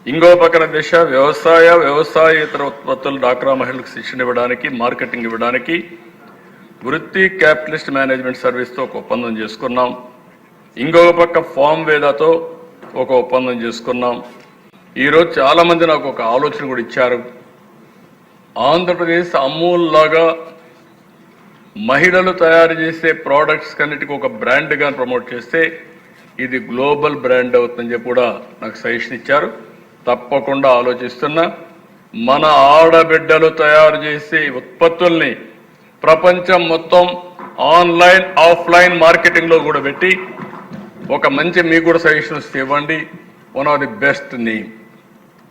ఇంకో పక్కన దిశ వ్యవసాయేతర ఉత్పత్తులు డాక్రా మహిళలకు శిక్షణ ఇవ్వడానికి, మార్కెటింగ్ ఇవ్వడానికి వృత్తి క్యాపిటలిస్ట్ మేనేజ్మెంట్ సర్వీస్తో ఒక ఒప్పందం చేసుకున్నాం. ఇంకొక పక్క ఫామ్ వేదాతో ఒక ఒప్పందం చేసుకున్నాం. ఈరోజు చాలామంది నాకు ఒక ఆలోచన కూడా ఇచ్చారు. ఆంధ్రప్రదేశ్ అమూల్ లాగా మహిళలు తయారు చేసే ప్రోడక్ట్స్ కన్నిటికీ ఒక బ్రాండ్గా ప్రమోట్ చేస్తే ఇది గ్లోబల్ బ్రాండ్ అవుతుందని చెప్పి కూడా నాకు సజెషన్ ఇచ్చారు. తప్పకుండా ఆలోచిస్తున్నా. మన ఆడబిడ్డలు తయారు చేసే ఉత్పత్తుల్ని ప్రపంచం మొత్తం ఆన్లైన్ ఆఫ్లైన్ మార్కెటింగ్లో కూడా పెట్టి ఒక మంచి మీకు కూడా సజెషన్స్ ఇవ్వండి. One of the best name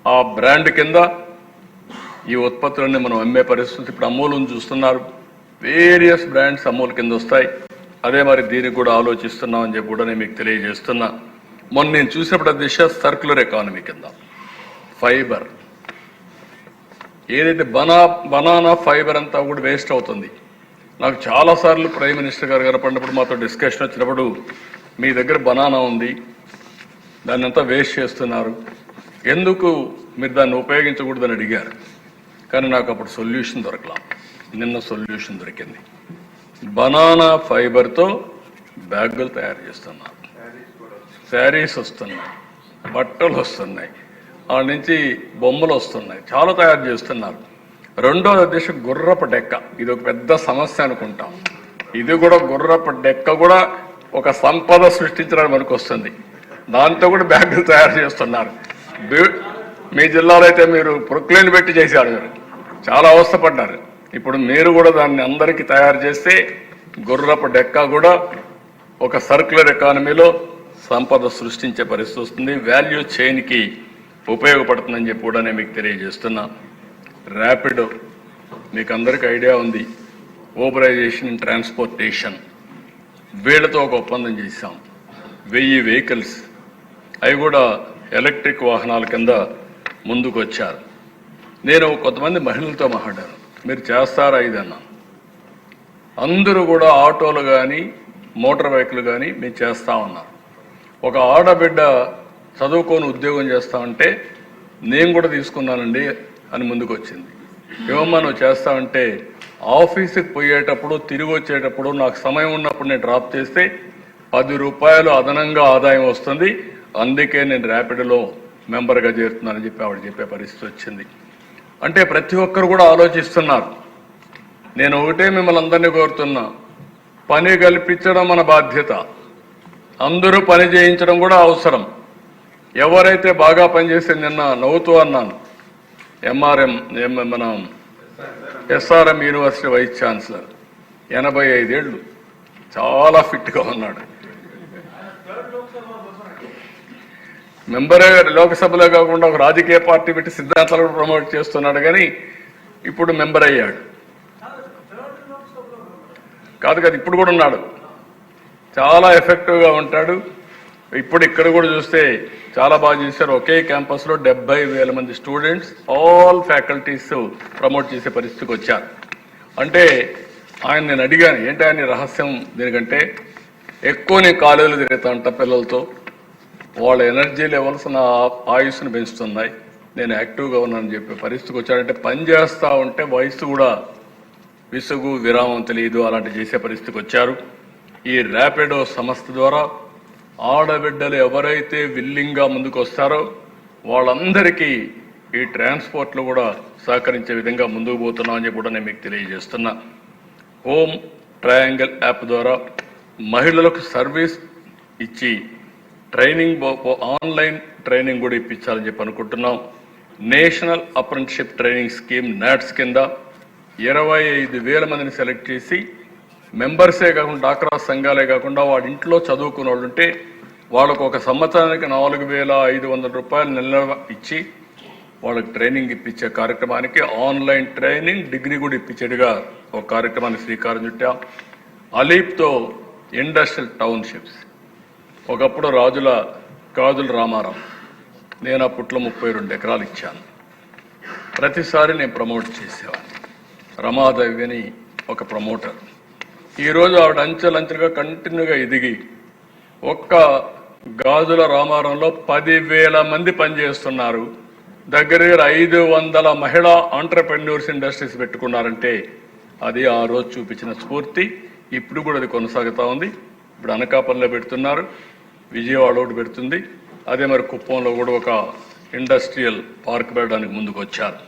ఆ బ్రాండ్ కింద ఈ ఉత్పత్తులన్నీ మనం అమ్మే పరిస్థితి ఇప్పుడు అమూల్ని చూస్తున్నారు. వేరియస్ బ్రాండ్స్ అమూల్ కింద వస్తాయి. అదే మరి దీనికి కూడా ఆలోచిస్తున్నామని చెప్పి కూడా నేను మీకు తెలియజేస్తున్నా. మొన్న నేను చూసినప్పుడు దిశ సర్క్యులర్ ఎకానమీ కింద ఫైబర్ ఏదైతే బనానా ఫైబర్ అంతా కూడా వేస్ట్ అవుతుంది. నాకు చాలాసార్లు ప్రైమ్ మినిస్టర్ గారు కనపడినప్పుడు మాతో డిస్కషన్ వచ్చినప్పుడు మీ దగ్గర బనానా ఉంది, దాన్ని అంతా వేస్ట్ చేస్తున్నారు, ఎందుకు మీరు దాన్ని ఉపయోగించకూడదని అడిగారు. కానీ నాకు అప్పుడు సొల్యూషన్ దొరకలా. నిన్న సొల్యూషన్ దొరికింది. బనానా ఫైబర్తో బ్యాగులు తయారు చేస్తున్నారు, శారీస్ వస్తున్నాయి, బట్టలు వస్తున్నాయి, ఆ నుంచి బొమ్మలు వస్తున్నాయి, చాలా తయారు చేస్తున్నారు. రెండో ఉద్దేశం గుర్రపు డెక్క. ఇది ఒక పెద్ద సమస్య అనుకుంటాం. ఇది కూడా గుర్రపు డెక్క కూడా ఒక సంపద సృష్టించడానికి మనకు వస్తుంది. దాంతో కూడా బ్యాగులు తయారు చేస్తున్నారు. మీ జిల్లాలో అయితే మీరు ప్రొక్లైన్ పెట్టి చేశారు, మీరు చాలా అవస్థపడ్డారు. ఇప్పుడు మీరు కూడా దాన్ని అందరికీ తయారు చేస్తే గుర్రపు డెక్క కూడా ఒక సర్క్యులర్ ఎకానమీలో సంపద సృష్టించే పరిస్థితి వస్తుంది. వాల్యూ చైన్కి ఉపయోగపడుతుందని చెప్పి కూడా నేను మీకు తెలియజేస్తున్నా. ర్యాపిడో మీకు అందరికీ ఐడియా ఉంది. ఓబరైజేషన్ ఇన్ ట్రాన్స్పోర్టేషన్ వీళ్ళతో ఒక ఒప్పందం చేశాం. 1000 వెహికల్స్ అవి కూడా ఎలక్ట్రిక్ వాహనాల కింద ముందుకు వచ్చారు. నేను కొంతమంది మహిళలతో మాట్లాడాను, మీరు చేస్తారా ఇదన్నా. అందరూ కూడా ఆటోలు కానీ మోటార్ వెహికల్ కానీ మేము చేస్తా ఉన్నారు. ఒక ఆడబిడ్డ చదువుకొని ఉద్యోగం చేస్తామంటే నేను కూడా తీసుకున్నానండి అని ముందుకు వచ్చింది. ఏమమ్మా నువ్వు చేస్తామంటే ఆఫీసుకి పోయేటప్పుడు తిరిగి వచ్చేటప్పుడు నాకు సమయం ఉన్నప్పుడు నేను డ్రాప్ చేస్తే 10 రూపాయలు అదనంగా ఆదాయం వస్తుంది, అందుకే నేను ర్యాపిడ్లో మెంబర్గా చేరుతున్నానని చెప్పి ఆవిడ చెప్పే పరిస్థితి వచ్చింది. అంటే ప్రతి ఒక్కరు కూడా ఆలోచిస్తున్నారు. నేను ఒకటే మిమ్మల్ని అందరినీ కోరుతున్నా, పని కల్పించడం మన బాధ్యత, అందరూ పని చేయించడం కూడా అవసరం. ఎవరైతే బాగా పనిచేస్తే నిన్న నవ్వుతూ అన్నాను, మన ఎస్ఆర్ఎం యూనివర్సిటీ వైస్ ఛాన్సలర్ 85 ఏళ్ళు చాలా ఫిట్గా ఉన్నాడు. మెంబరే లోక్సభలో కాకుండా ఒక రాజకీయ పార్టీ పెట్టి సిద్ధాంతాలు ప్రమోట్ చేస్తున్నాడు, కానీ ఇప్పుడు మెంబర్ అయ్యాడు. కాదు కదా, ఇప్పుడు కూడా ఉన్నాడు, చాలా ఎఫెక్టివ్గా ఉంటాడు. ఇప్పుడు ఇక్కడ కూడా చూస్తే చాలా బాగా చేశారు. ఒకే క్యాంపస్లో 70,000 మంది స్టూడెంట్స్ ఆల్ ఫ్యాకల్టీస్ ప్రమోట్ చేసే పరిస్థితికి వచ్చారు. అంటే ఆయన నేను అడిగాను, ఏంటి ఆయన రహస్యం దీనికంటే ఎక్కువ నేను కాలేజీలు తిరుగుతా ఉంటా పిల్లలతో, వాళ్ళ ఎనర్జీ లెవెల్స్ నా ఆయుస్సును పెంచుతున్నాయి, నేను యాక్టివ్గా ఉన్నానని చెప్పే పరిస్థితికి వచ్చాడంటే పని చేస్తూ ఉంటే వయసు కూడా విసుగు విరామం తెలియదు, అలాంటి చేసే పరిస్థితికి వచ్చారు. ఈ ర్యాపిడో సంస్థ ద్వారా ఆడబిడ్డలు ఎవరైతే విల్లింగ్గా ముందుకు వస్తారో వాళ్ళందరికీ ఈ ట్రాన్స్పోర్ట్లో కూడా సహకరించే విధంగా ముందుకు పోతున్నామని చెప్పి కూడా నేను మీకు తెలియజేస్తున్నా. హోమ్ ట్రయాంగిల్ యాప్ ద్వారా మహిళలకు సర్వీస్ ఇచ్చి ట్రైనింగ్ ఆన్లైన్ ట్రైనింగ్ కూడా ఇప్పించాలని చెప్పి అనుకుంటున్నాం. National apprenticeship training scheme NATS కింద 25,000 మందిని సెలెక్ట్ చేసి మెంబర్సే కాకుండా డాక్రా సంఘాలే కాకుండా వాడి ఇంట్లో చదువుకున్న వాళ్ళు ఉంటే వాళ్ళకు ఒక సంవత్సరానికి 4,500 రూపాయలు నెల ఇచ్చి వాళ్ళకి ట్రైనింగ్ ఇప్పించే కార్యక్రమానికి ఆన్లైన్ ట్రైనింగ్ డిగ్రీ కూడా ఇప్పించేట్టుగా ఒక కార్యక్రమాన్ని శ్రీకారం చుట్టాం. అలీప్తో ఇండస్ట్రియల్ టౌన్షిప్స్ ఒకప్పుడు కాజుల రామారావు, నేను అప్పట్లో 32 ఎకరాలు ఇచ్చాను. ప్రతిసారి నేను ప్రమోట్ చేసేవాడిని. రమాదేవి అని ఒక ప్రమోటర్, ఈరోజు ఆవిడ అంచెలంచెలుగా కంటిన్యూగా ఎదిగి ఒక్క గాజుల రామారంలో 10,000 మంది పనిచేస్తున్నారు. దగ్గర 500 మహిళా ఆంటర్‌ప్రెన్యూర్స్ ఇండస్ట్రీస్ పెట్టుకున్నారంటే అది ఆ రోజు చూపించిన స్ఫూర్తి. ఇప్పుడు కూడా అది కొనసాగుతూ ఉంది. ఇప్పుడు అనకాపల్లిలో పెడుతున్నారు, విజయవాడ ఒకటి పెడుతుంది. అదే మరి కుప్పంలో కూడా ఒక ఇండస్ట్రియల్ పార్క్ పెట్టడానికి ముందుకు వచ్చారు.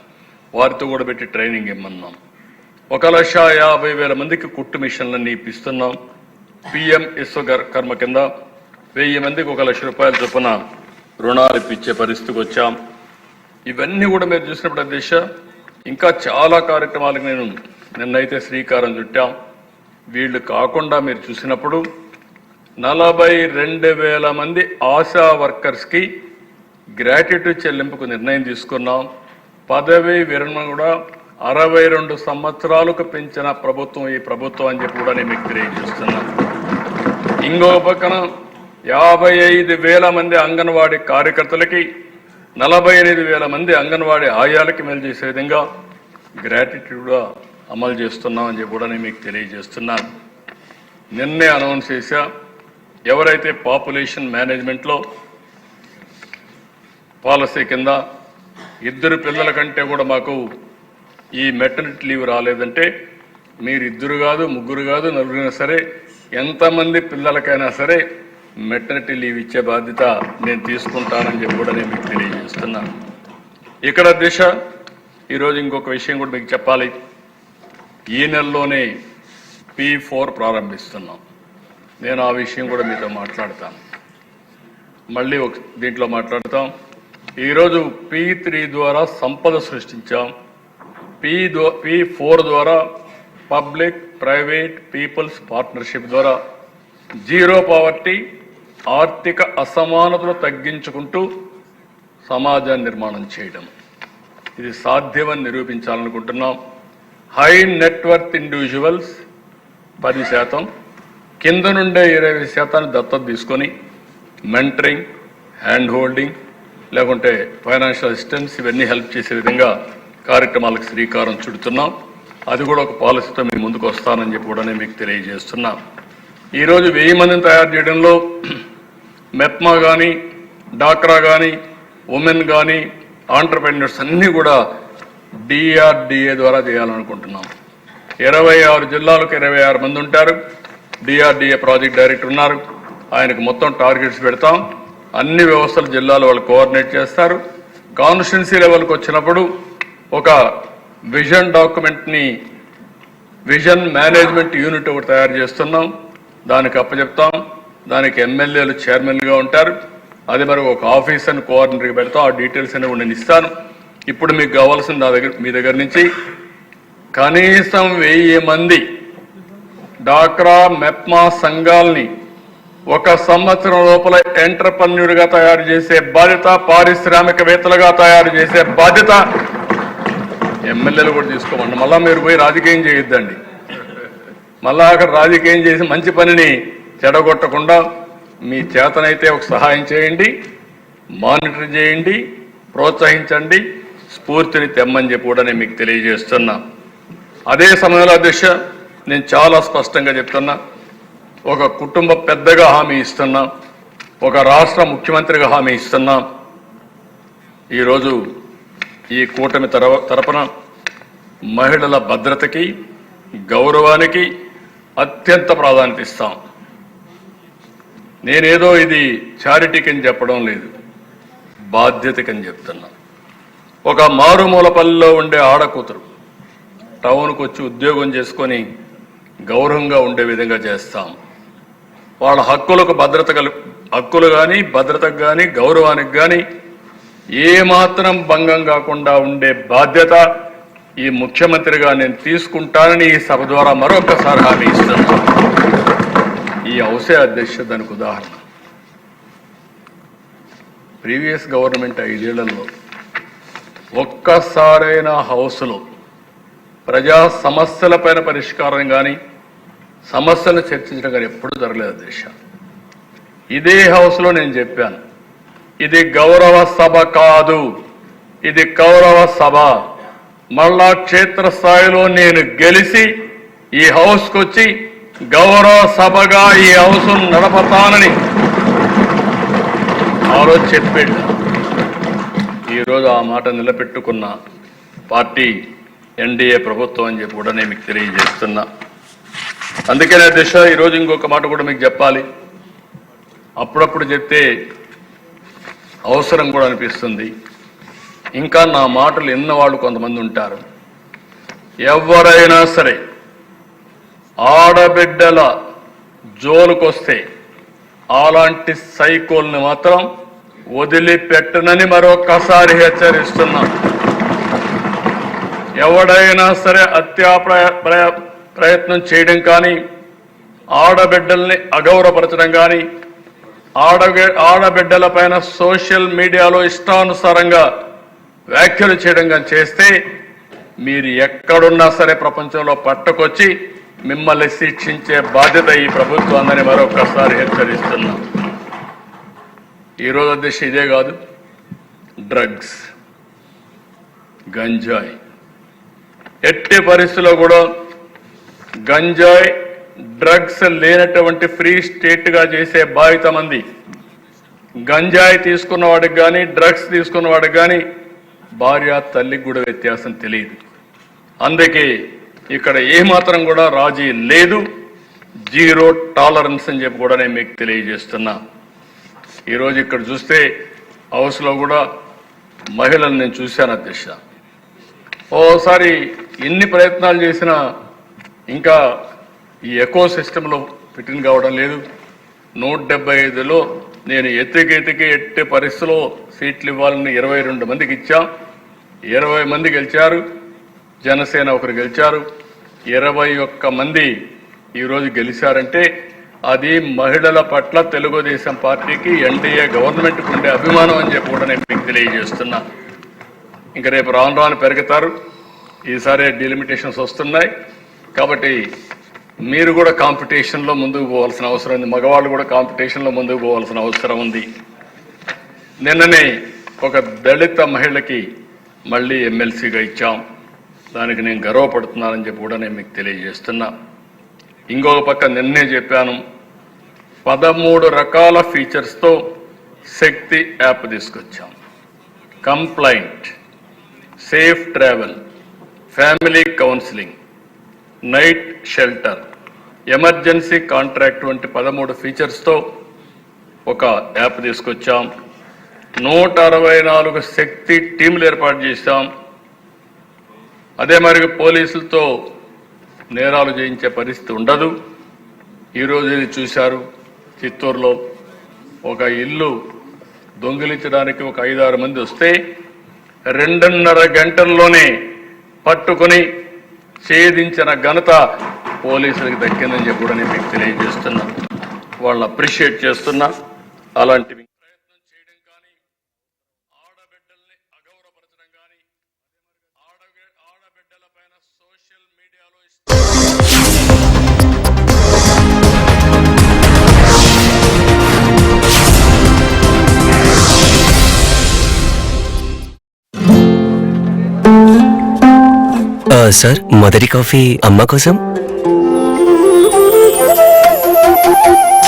వారితో కూడా పెట్టి ట్రైనింగ్ ఇమ్మన్నాం. 1,50,000 మందికి కుట్టు మిషన్లన్నీ ఇప్పిస్తున్నాం. PM విశ్వకర్మ కింద 1000 మందికి 1,00,000 రూపాయల చొప్పున రుణాలు ఇప్పించే పరిస్థితికి వచ్చాం. ఇవన్నీ కూడా మీరు చూసినప్పుడు అధ్యక్ష, ఇంకా చాలా కార్యక్రమాలకు నేను నిన్నైతే శ్రీకారం చుట్టాం. వీళ్ళు కాకుండా మీరు చూసినప్పుడు 42,000 మంది ఆశా వర్కర్స్కి గ్రాట్యుటీ చెల్లింపుకు నిర్ణయం తీసుకున్నాం. పదవి విరమణ కూడా 62 సంవత్సరాలకు పెంచిన ప్రభుత్వం ఈ ప్రభుత్వం అని చెప్పి కూడా నేను మీకు తెలియజేస్తున్నాను. ఇంకో పక్కన 55,000 మంది అంగన్వాడీ కార్యకర్తలకి, 48,000 మంది అంగన్వాడీ ఆయాలకి మేలు చేసే విధంగా గ్రాట్యుటీ కూడా అమలు చేస్తున్నాం అని చెప్పి కూడా నేను మీకు తెలియజేస్తున్నాను. నిన్నే అనౌన్స్ చేశా, ఎవరైతే పాపులేషన్ మేనేజ్మెంట్లో పాలసీ కింద 2 పిల్లల కంటే కూడా మాకు ఈ మెటర్నిటీ లీవ్ రాలేదంటే, మీరు 2 కాదు, 3 కాదు, 4 సరే, ఎంతమంది పిల్లలకైనా సరే మెటర్నిటీ లీవ్ ఇచ్చే బాధ్యత నేను తీసుకుంటానని చెప్పి కూడా నేను మీకు తెలియజేస్తున్నాను. ఇక్కడ దిశ ఈరోజు ఇంకొక విషయం కూడా మీకు చెప్పాలి. ఈ నెలలోనే P4 ప్రారంభిస్తున్నాం. నేను ఆ విషయం కూడా మీతో మాట్లాడతాను, మళ్ళీ దీంట్లో మాట్లాడతాం. ఈరోజు P3 ద్వారా సంపద సృష్టించాం. P4 ద్వారా పబ్లిక్ ప్రైవేట్ పీపుల్స్ పార్ట్నర్షిప్ ద్వారా జీరో పావర్టీ, ఆర్థిక అసమానతలు తగ్గించుకుంటూ సమాజాన్ని నిర్మాణం చేయడం, ఇది సాధ్యమని నిరూపించాలనుకుంటున్నాం. హై నెట్వర్త్ ఇండివిజువల్స్ 10%, కింద నుండే 20% దత్తత తీసుకొని మెంటరింగ్, హ్యాండ్ హోల్డింగ్, లేకుంటే ఫైనాన్షియల్ అసిస్టెన్స్ ఇవన్నీ హెల్ప్ చేసే విధంగా కార్యక్రమాలకు శ్రీకారం చుడుతున్నాం. అది కూడా ఒక పాలసీతో మీ ముందుకు వస్తానని చెప్పి కూడా నేను మీకు తెలియజేస్తున్నా. ఈరోజు 1000 మందిని తయారు చేయడంలో మెప్మా కానీ, డాక్రా కానీ, ఉమెన్ కానీ, ఆంటర్‌ప్రెన్యూర్స్ అన్నీ కూడా DRDA ద్వారా చేయాలనుకుంటున్నాం. 26 జిల్లాలకు 26 మంది ఉంటారు. DRDA ప్రాజెక్ట్ డైరెక్టర్ ఉన్నారు. ఆయనకు మొత్తం టార్గెట్స్ పెడతాం. అన్ని వ్యవస్థల జిల్లాలో వాళ్ళు కోఆర్డినేట్ చేస్తారు. కాన్స్టిట్యున్సీ లెవెల్కి వచ్చినప్పుడు ఒక విజన్ డాక్యుమెంట్ని, విజన్ మేనేజ్మెంట్ యూనిట్ ఒకటి తయారు చేస్తున్నాం. దానికి అప్పచెప్తాం. దానికి ఎమ్మెల్యేలు చైర్మన్గా ఉంటారు. అది మరి ఒక ఆఫీసర్ని కోఆర్డినేటర్గా పెడతాం. ఆ డీటెయిల్స్ అనేవి నేను ఇస్తాను. ఇప్పుడు మీకు కావాల్సింది మీ దగ్గర నుంచి కనీసం 1000 మంది డాక్రా మెప్మా సంఘాలని 1 సంవత్సరం లోపల ఎంటర్‌ప్రెన్యూర్గా తయారు చేసే బాధ్యత, పారిశ్రామికవేత్తలుగా తయారు చేసే బాధ్యత ఎమ్మెల్యేలు కూడా తీసుకోమండి. మళ్ళా మీరు పోయి రాజకీయం చేయొద్దండి. మళ్ళా అక్కడ రాజకీయం చేసి మంచి పనిని చెడగొట్టకుండా మీ చేతనైతే ఒక సహాయం చేయండి, మానిటర్ చేయండి, ప్రోత్సహించండి, స్ఫూర్తిని తెమ్మని చెప్పి కూడా నేను మీకు తెలియజేస్తున్నా. అదే సమయంలో అధ్యక్ష, నేను చాలా స్పష్టంగా చెప్తున్నా, ఒక కుటుంబ పెద్దగా హామీ ఇస్తున్నా, ఒక రాష్ట్ర ముఖ్యమంత్రిగా హామీ ఇస్తున్నా. ఈరోజు ఈ కూటమి తరపున మహిళల భద్రతకి, గౌరవానికి అత్యంత ప్రాధాన్యత ఇస్తాం. నేనేదో ఇది చారిటీకని చెప్పడం లేదు, బాధ్యతకని చెప్తున్నా. ఒక మారుమూల పల్లెలో ఉండే ఆడకూతురు టౌన్కు వచ్చి ఉద్యోగం చేసుకొని గౌరవంగా ఉండే విధంగా చేస్తాం. వాళ్ళ హక్కులకు హక్కులు కానీ, భద్రతకు కానీ, గౌరవానికి కానీ ఏమాత్రం భంగం కాకుండా ఉండే బాధ్యత ఈ ముఖ్యమంత్రిగా నేను తీసుకుంటానని ఈ సభ ద్వారా మరొకసారి హామీ ఇస్తున్నాను. ఈ హౌసే అధ్యక్ష దానికి ఉదాహరణ. ప్రీవియస్ గవర్నమెంట్ 5 ఏళ్లలో ఒక్కసారైనా హౌస్లో ప్రజా సమస్యలపైన పరిష్కారం కానీ, సమస్యలను చర్చించడం కానీ ఎప్పుడు జరగలేదు అధ్యక్ష. ఇదే హౌస్లో నేను చెప్పాను, ఇది గౌరవ సభ కాదు, ఇది కౌరవ సభ. మళ్ళా క్షేత్రస్థాయిలో నేను గెలిచి ఈ హౌస్కి వచ్చి గౌరవ సభగా ఈ హౌస్ను నడపతానని ఆ రోజు చెప్పేట ఈరోజు ఆ మాట నిలబెట్టుకున్న పార్టీ ఎన్డీఏ ప్రభుత్వం అని చెప్పి కూడా నేను మీకు తెలియజేస్తున్నా. అందుకనే దిశ ఈరోజు ఇంకొక మాట కూడా మీకు చెప్పాలి. అప్పుడప్పుడు చెప్తే అవసరం కూడా అనిపిస్తుంది. ఇంకా నా మాటలు విన్న వాళ్ళు కొంతమంది ఉంటారు. ఎవరైనా సరే ఆడబిడ్డల జోలుకొస్తే అలాంటి సైకోల్ని మాత్రం వదిలిపెట్టనని మరొకసారి హెచ్చరిస్తున్నాం. ఎవడైనా సరే హత్యా ప్రయత్నం చేయడం కానీ, ఆడబిడ్డల్ని అగౌరవపరచడం కానీ, ఆడబిడ్డల పైన సోషల్ మీడియాలో ఇష్టానుసారంగా వ్యాఖ్యలు చేయడం కానీ చేస్తే మీరు ఎక్కడున్నా సరే ప్రపంచంలో పట్టుకొచ్చి మిమ్మల్ని శిక్షించే బాధ్యత ఈ ప్రభుత్వాన్ని మరొకసారి హెచ్చరిస్తున్నాం. ఈరోజు అధ్యక్ష ఇదే కాదు, డ్రగ్స్, గంజాయి, ఎట్టి పరిస్థితుల్లో కూడా గంజాయి డ్రగ్స్ లేనటువంటి ఫ్రీ స్టేట్గా చేసే బాధ్యత మంది. గంజాయి తీసుకున్న వాడికి కానీ, డ్రగ్స్ తీసుకున్న వాడికి కానీ భార్య తల్లికి కూడా వ్యత్యాసం తెలియదు. అందుకే ఇక్కడ ఏమాత్రం కూడా రాజీ లేదు, జీరో టాలరెన్స్ అని చెప్పి కూడా నేను మీకు తెలియజేస్తున్నా. ఈరోజు ఇక్కడ చూస్తే హౌస్లో కూడా మహిళలు నేను చూశాను అధ్యక్ష. ఓసారి ఎన్ని ప్రయత్నాలు చేసినా ఇంకా ఈ ఎకో సిస్టంలో ఫిట్టింగ్ కావడం లేదు. 175లో నేను ఎత్తికి పరిస్థితిలో సీట్లు ఇవ్వాలని 22 మందికి ఇచ్చాం. 20 మంది గెలిచారు, జనసేన ఒకరు గెలిచారు. 21 మంది ఈరోజు గెలిచారంటే అది మహిళల పట్ల తెలుగుదేశం పార్టీకి, ఎన్డీఏ గవర్నమెంట్కి ఉండే అభిమానం అని చెప్పి కూడా నేను మీకు తెలియజేస్తున్నా. ఇంకా రేపు రాను రాను పెరుగుతారు. ఈసారి డిలిమిటేషన్స్ వస్తున్నాయి కాబట్టి మీరు కూడా కాంపిటీషన్లో ముందుకు పోవాల్సిన అవసరం ఉంది. మగవాళ్ళు కూడా కాంపిటీషన్లో ముందుకు పోవాల్సిన అవసరం ఉంది. నిన్ననే ఒక దళిత మహిళకి మళ్ళీ ఎమ్మెల్సీగా ఇచ్చాం. దానికి నేను గర్వపడుతున్నానని చెప్పి కూడా నేను మీకు తెలియజేస్తున్నా. ఇంకొక పక్క నిన్నే చెప్పాను, 13 రకాల ఫీచర్స్తో శక్తి యాప్ తీసుకొచ్చాం. Complaint, safe travel, family counselling, night shelter, emergency contract వంటి 13 ఫీచర్స్తో ఒక యాప్ తీసుకొచ్చాం. 164 శక్తి టీంలు ఏర్పాటు చేశాం. అదే మరి పోలీసులతో నేరాలు చేయించే పరిస్థితి ఉండదు. ఈరోజు ఇది చూశారు, చిత్తూరులో ఒక ఇల్లు దొంగిలించడానికి ఒక 5-6 మంది వస్తే 2.5 గంటల్లోనే పట్టుకొని ఛేదించిన ఘనత పోలీసులకు దక్కిందని చెప్పి కూడా నేను మీకు తెలియజేస్తున్నా. వాళ్ళని అప్రిషియేట్ చేస్తున్నా. అలాంటివి ప్రయత్నం చేయడం కానీ, ఆడబిడ్డల్ని అగౌరవపరచడం కానీ, ఆడబిడ్డల పైన సోషల్ మీడియాలో సార్, మొదటి కాఫీ అమ్మ కోసం.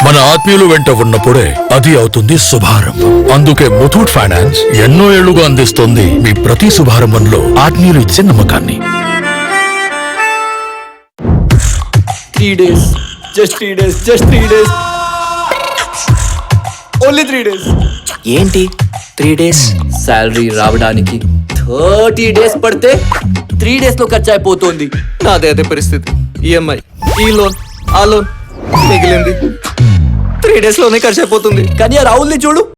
మన ఆత్మీయులు వెంట ఉన్నప్పుడే అది అవుతుంది శుభారంభం. అందుకే ముథూట్ ఫైనాన్స్ ఎన్నో ఏళ్లుగా అందిస్తుంది మీ ప్రతి శుభారంభంలో ఆత్మీయులు ఇచ్చే నమ్మకాన్ని. 3 days, just 3 days, only 3 days. ఏంటి 3 days? శాలరీ రావడానికి 30 days పడితే 3 days లో ఖర్చు అయిపోతుంది. నాదే అదే పరిస్థితి. ఈఎంఐ, ఈ లోన్, ఆ లోన్, మిగిలింది 3 days లోనే ఖర్చు అయిపోతుంది. కానీ ఆ రాహుల్ని చూడు,